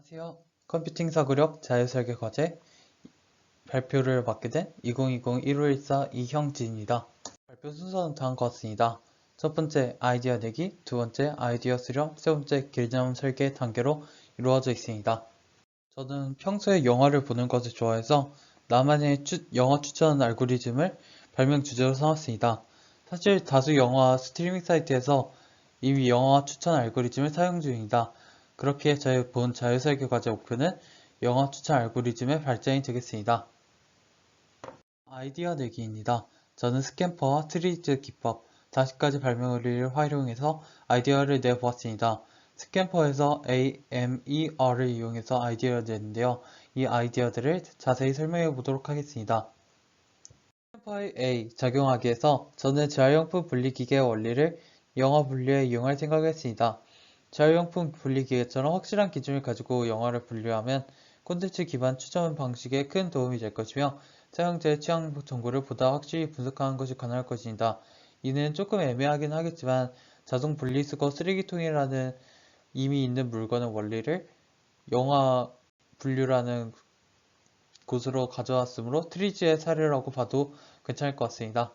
안녕하세요. 컴퓨팅 사고력 자유설계 과제 발표를 맡게 된 2020 1514 이형진입니다. 발표 순서는 다음과 같습니다. 첫 번째 아이디어 내기, 두 번째 아이디어 수렴, 세 번째 개념 설계 단계로 이루어져 있습니다. 저는 평소에 영화를 보는 것을 좋아해서 나만의 영화 추천 알고리즘을 발명 주제로 삼았습니다. 사실 다수 영화 스트리밍 사이트에서 이미 영화 추천 알고리즘을 사용 중입니다. 그렇게 저희 본 자유설계 과제 목표는 영화 추천 알고리즘의 발전이 되겠습니다. 아이디어 내기입니다. 저는 스캠퍼와 트리즈 기법, 40가지 발명 원리를 활용해서 아이디어를 내보았습니다. 스캠퍼에서 A, M, E, R을 이용해서 아이디어를 내는데요. 이 아이디어들을 자세히 설명해 보도록 하겠습니다. 스캠퍼의 A, 적용하기에서 저는 재활용품 분리기계의 원리를 영화 분류에 이용할 생각을 했습니다. 재활용품 분리기계처럼 확실한 기준을 가지고 영화를 분류하면 콘텐츠 기반 추천 방식에 큰 도움이 될 것이며 사용자의 취향 정보를 보다 확실히 분석하는 것이 가능할 것입니다. 이는 조금 애매하긴 하겠지만 자동 분리수거 쓰레기통이라는 이미 있는 물건의 원리를 영화 분류라는 곳으로 가져왔으므로 트리지의 사례라고 봐도 괜찮을 것 같습니다.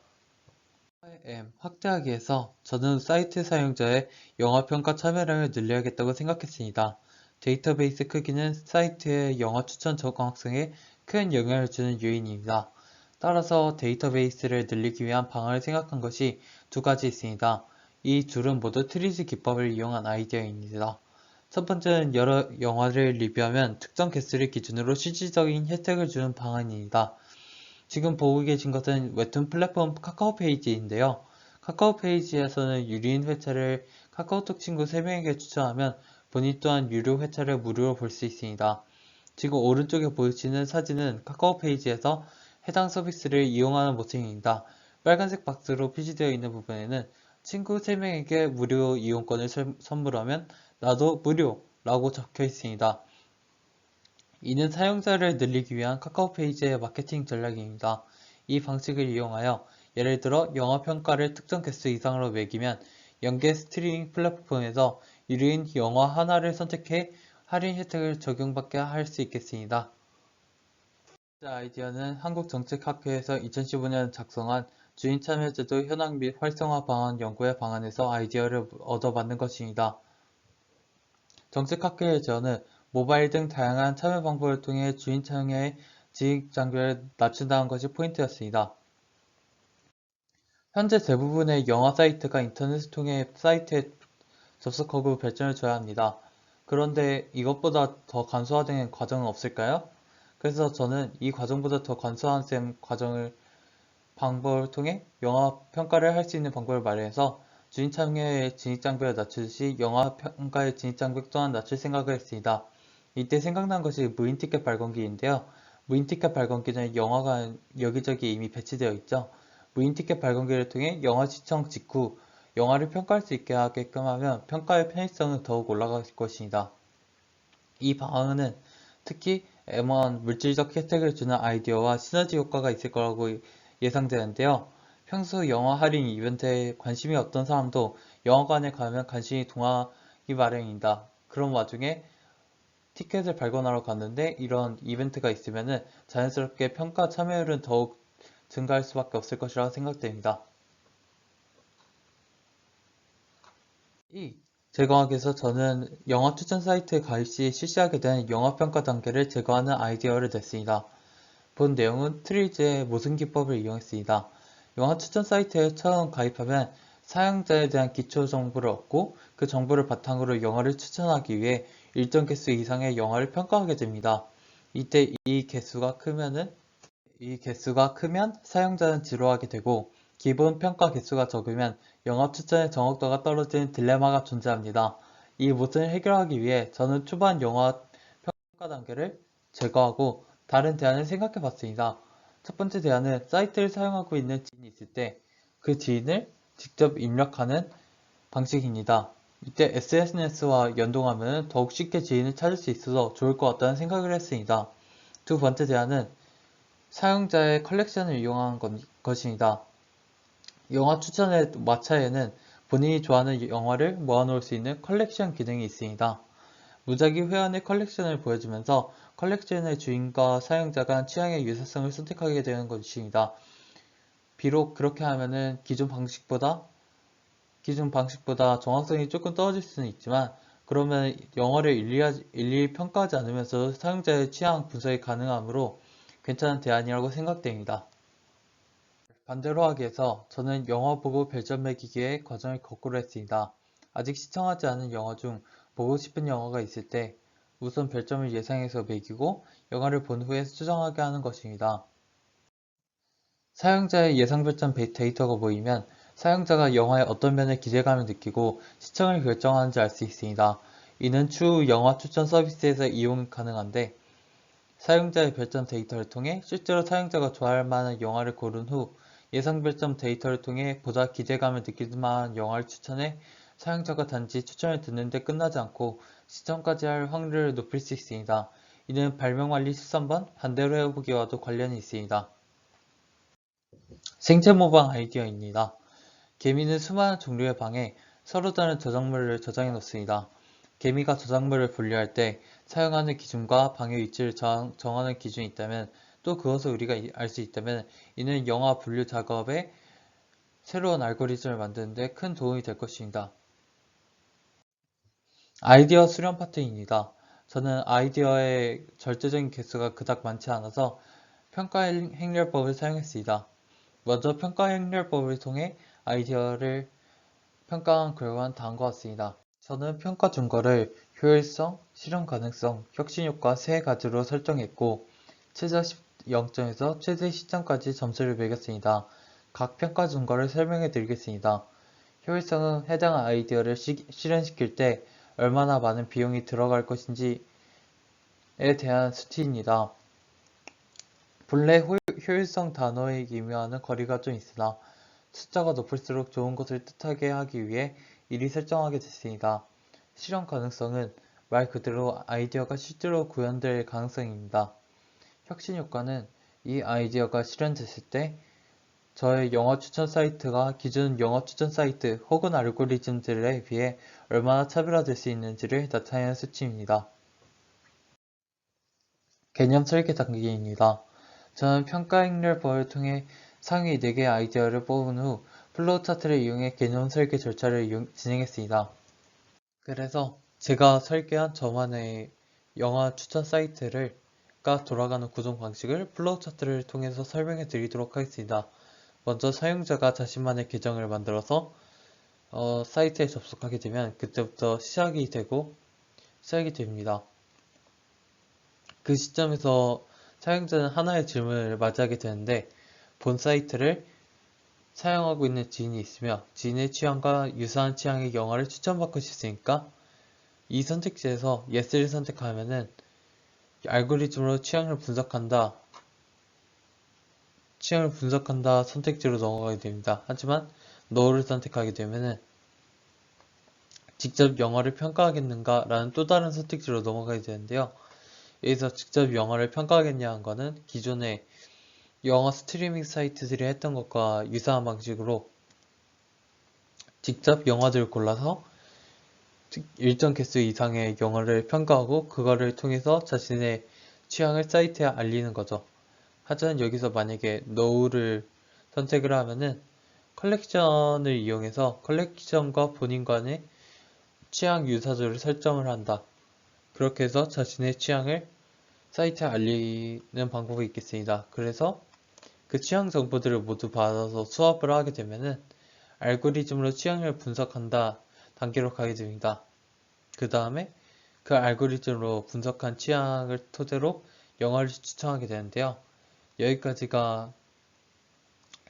확대하기에서 저는 사이트 사용자의 영화평가 참여량을 늘려야겠다고 생각했습니다. 데이터베이스 크기는 사이트의 영화 추천 적응학생에 큰 영향을 주는 요인입니다. 따라서 데이터베이스를 늘리기 위한 방안을 생각한 것이 두 가지 있습니다. 이 둘은 모두 트리지 기법을 이용한 아이디어입니다. 첫 번째는 여러 영화를 리뷰하면 특정 개수를 기준으로 실질적인 혜택을 주는 방안입니다. 지금 보고 계신 것은 웹툰 플랫폼 카카오 페이지인데요. 카카오 페이지에서는 유료인 회차를 카카오톡 친구 3명에게 추천하면 본인 또한 유료 회차를 무료로 볼 수 있습니다. 지금 오른쪽에 보이시는 사진은 카카오 페이지에서 해당 서비스를 이용하는 모습입니다. 빨간색 박스로 표시되어 있는 부분에는 친구 3명에게 무료 이용권을 선물하면 나도 무료 라고 적혀 있습니다. 이는 사용자를 늘리기 위한 카카오 페이지의 마케팅 전략입니다. 이 방식을 이용하여 예를 들어 영화 평가를 특정 개수 이상으로 매기면 연계 스트리밍 플랫폼에서 유료인 영화 하나를 선택해 할인 혜택을 적용받게 할 수 있겠습니다. 번째 아이디어는 한국정책학회에서 2015년 작성한 주인 참여제도 현황 및 활성화 방안 연구의 방안에서 아이디어를 얻어받는 것입니다. 정책학회의 제언은 모바일 등 다양한 참여 방법을 통해 주인 참여의 지식 장벽을 낮춘다는 것이 포인트였습니다. 현재 대부분의 영화 사이트가 인터넷을 통해 사이트에 접속하고 발전을 줘야 합니다. 그런데 이것보다 더 간소화된 과정은 없을까요? 그래서 저는 이 과정보다 더 간소한 방법을 통해 영화 평가를 할 수 있는 방법을 마련해서 주인 참여의 진입장벽을 낮추듯이 영화 평가의 진입장벽 또한 낮출 생각을 했습니다. 이때 생각난 것이 무인 티켓 발권기인데요. 무인 티켓 발권기는 영화가 여기저기 이미 배치되어 있죠. 무인 티켓 발권기를 통해 영화 시청 직후 영화를 평가할 수 있게 하게끔 하면 평가의 편의성은 더욱 올라갈 것입니다. 이 방안은 특히 M1 물질적 혜택을 주는 아이디어와 시너지 효과가 있을 거라고 예상되는데요. 평소 영화 할인 이벤트에 관심이 없던 사람도 영화관에 가면 관심이 동하기 마련입니다. 그런 와중에 티켓을 발권하러 갔는데 이런 이벤트가 있으면 자연스럽게 평가 참여율은 더욱 증가할 수밖에 없을 것이라 생각됩니다. 제거하기 위해서 저는 영화 추천 사이트에 가입 시 실시하게 된 영화 평가 단계를 제거하는 아이디어를 냈습니다. 본 내용은 트리즈의 모순 기법을 이용했습니다. 영화 추천 사이트에 처음 가입하면 사용자에 대한 기초 정보를 얻고 그 정보를 바탕으로 영화를 추천하기 위해 일정 개수 이상의 영화를 평가하게 됩니다. 이때 이 개수가 크면 사용자는 지루하게 되고 기본 평가 개수가 적으면 영화 추천의 정확도가 떨어지는 딜레마가 존재합니다. 이 모순을 해결하기 위해 저는 초반 영화 평가 단계를 제거하고 다른 대안을 생각해 봤습니다. 첫 번째 대안은 사이트를 사용하고 있는 지인이 있을 때 그 지인을 직접 입력하는 방식입니다. 이때 SNS와 연동하면 더욱 쉽게 지인을 찾을 수 있어서 좋을 것 같다는 생각을 했습니다. 두 번째 대안은 사용자의 컬렉션을 이용한 것입니다. 영화 추천의 마차에는 본인이 좋아하는 영화를 모아놓을 수 있는 컬렉션 기능이 있습니다. 무작위 회원의 컬렉션을 보여주면서 컬렉션의 주인과 사용자 간 취향의 유사성을 선택하게 되는 것입니다. 비록 그렇게 하면은 기존 방식보다 정확성이 조금 떨어질 수는 있지만, 그러면 영어를 일일이 평가하지 않으면서 사용자의 취향 분석이 가능하므로 괜찮은 대안이라고 생각됩니다. 반대로 하기 위해서 저는 영화 보고 별점 매기기의 과정을 거꾸로 했습니다. 아직 시청하지 않은 영화 중 보고 싶은 영화가 있을 때 우선 별점을 예상해서 매기고 영화를 본 후에 수정하게 하는 것입니다. 사용자의 예상 별점 데이터가 보이면 사용자가 영화의 어떤 면에 기대감을 느끼고 시청을 결정하는지 알 수 있습니다. 이는 추후 영화 추천 서비스에서 이용 가능한데, 사용자의 별점 데이터를 통해 실제로 사용자가 좋아할 만한 영화를 고른 후 예상 별점 데이터를 통해 보다 기대감을 느낄 만한 영화를 추천해 사용자가 단지 추천을 듣는 데 끝나지 않고 시청까지 할 확률을 높일 수 있습니다. 이는 발명완리 13번 반대로 해보기와도 관련이 있습니다. 생체 모방 아이디어입니다. 개미는 수많은 종류의 방에 서로 다른 저작물을 저장해 놓습니다. 개미가 저작물을 분류할 때 사용하는 기준과 방의 위치를 정하는 기준이 있다면, 또 그것을 우리가 알 수 있다면 이는 영화 분류 작업에 새로운 알고리즘을 만드는 데 큰 도움이 될 것입니다. 아이디어 수렴 파트입니다. 저는 아이디어의 절대적인 개수가 그닥 많지 않아서 평가 행렬법을 사용했습니다. 먼저 평가 행렬법을 통해 아이디어를 평가한 결과는 다음과 같습니다. 저는 평가 준거를 효율성, 실현 가능성, 혁신 효과 세 가지로 설정했고, 최저 0점에서 최대 10점까지 점수를 매겼습니다. 각 평가 준거를 설명해 드리겠습니다. 효율성은 해당 아이디어를 실현시킬 때 얼마나 많은 비용이 들어갈 것인지에 대한 수치입니다. 본래 효율성 단어에 의미하는 거리가 좀 있으나 숫자가 높을수록 좋은 것을 뜻하게 하기 위해 이리 설정하게 됐습니다. 실현 가능성은 말 그대로 아이디어가 실제로 구현될 가능성입니다. 혁신 효과는 이 아이디어가 실현됐을 때 저의 영화 추천 사이트가 기존 영화 추천 사이트 혹은 알고리즘들에 비해 얼마나 차별화될 수 있는지를 나타내는 수치입니다. 개념 설계 단계입니다. 저는 평가 행렬법을 통해 상위 4개의 아이디어를 뽑은 후 플로우 차트를 이용해 개념 설계 절차를 진행했습니다. 그래서 제가 설계한 저만의 영화 추천 사이트가 돌아가는 구성 방식을 플로우 차트를 통해서 설명해 드리도록 하겠습니다. 먼저 사용자가 자신만의 계정을 만들어서 사이트에 접속하게 되면 그때부터 시작이 됩니다. 그 시점에서 사용자는 하나의 질문을 맞이하게 되는데, 본 사이트를 사용하고 있는 지인이 있으며 지인의 취향과 유사한 취향의 영화를 추천받고 싶으니까 이 선택지에서 Yes를 선택하면은 알고리즘으로 취향을 분석한다 선택지로 넘어가게 됩니다. 하지만 No를 선택하게 되면은 직접 영화를 평가하겠는가 라는 또 다른 선택지로 넘어가게 되는데요. 여기서 직접 영화를 평가하겠냐는 거는 기존의 영화 스트리밍 사이트들이 했던 것과 유사한 방식으로 직접 영화들을 골라서 일정 개수 이상의 영화를 평가하고 그거를 통해서 자신의 취향을 사이트에 알리는 거죠. 하지만 여기서 만약에 No를 선택을 하면은 컬렉션을 이용해서 컬렉션과 본인 간의 취향 유사도를 설정을 한다. 그렇게 해서 자신의 취향을 사이트에 알리는 방법이 있겠습니다. 그래서 그 취향 정보들을 모두 받아서 수합을 하게 되면은 알고리즘으로 취향을 분석한다 단계로 가게 됩니다. 그 다음에 그 알고리즘으로 분석한 취향을 토대로 영화를 추천하게 되는데요. 여기까지가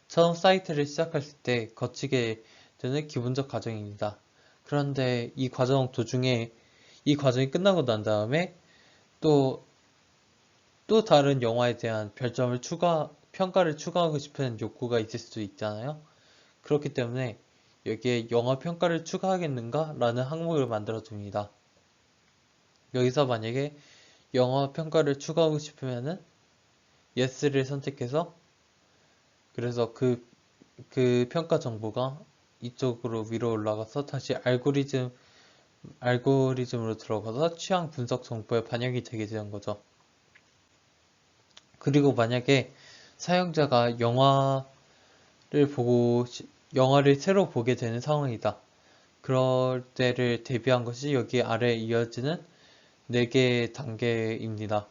처음 사이트를 시작했을 때 거치게 되는 기본적 과정입니다. 그런데 이 과정이 끝나고 난 다음에 또 다른 영화에 대한 평가를 추가하고 싶은 욕구가 있을 수도 있잖아요. 그렇기 때문에 여기에 영화 평가를 추가하겠는가? 라는 항목을 만들어 둡니다. 여기서 만약에 영화 평가를 추가하고 싶으면은 Yes를 선택해서, 그래서 그 평가 정보가 이쪽으로 위로 올라가서 다시 알고리즘 알고리즘으로 들어가서 취향 분석 정보에 반영이 되게 되는 거죠. 그리고 만약에 사용자가 영화를 새로 보게 되는 상황이다. 그럴 때를 대비한 것이 여기 아래에 이어지는 4개의 단계입니다.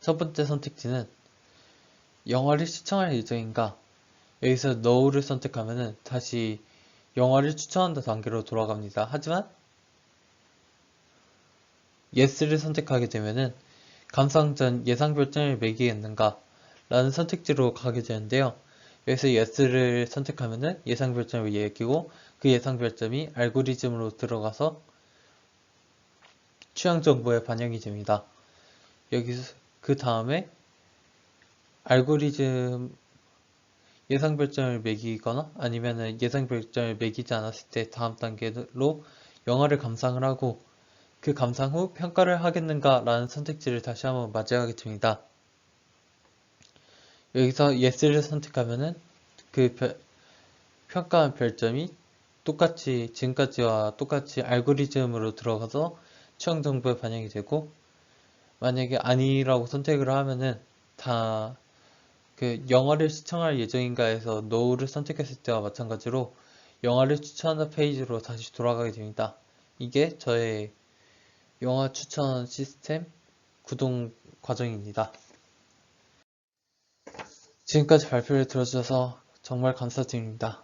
첫 번째 선택지는 영화를 시청할 예정인가? 여기서 NO를 선택하면 다시 영화를 추천한다 단계로 돌아갑니다. 하지만 YES를 선택하게 되면은 감상 전 예상 별점을 매기겠는가? 라는 선택지로 가게 되는데요. 여기서 YES를 선택하면은 예상 별점을 매기고 그 예상 별점이 알고리즘으로 들어가서 취향 정보에 반영이 됩니다. 여기서 그 다음에 알고리즘 예상 별점을 매기거나 아니면은 예상 별점을 매기지 않았을 때 다음 단계로 영화를 감상을 하고 그 감상 후 평가를 하겠는가 라는 선택지를 다시 한번 맞이하게 됩니다. 여기서 yes를 선택하면은 그 평가한 별점이 지금까지와 똑같이 알고리즘으로 들어가서 취향 정보에 반영이 되고 만약에 아니라고 선택을 하면은 다 그 영화를 시청할 예정인가에서 NO를 선택했을 때와 마찬가지로 영화를 추천한다 페이지로 다시 돌아가게 됩니다. 이게 저의 영화 추천 시스템 구동 과정입니다. 지금까지 발표를 들어주셔서 정말 감사드립니다.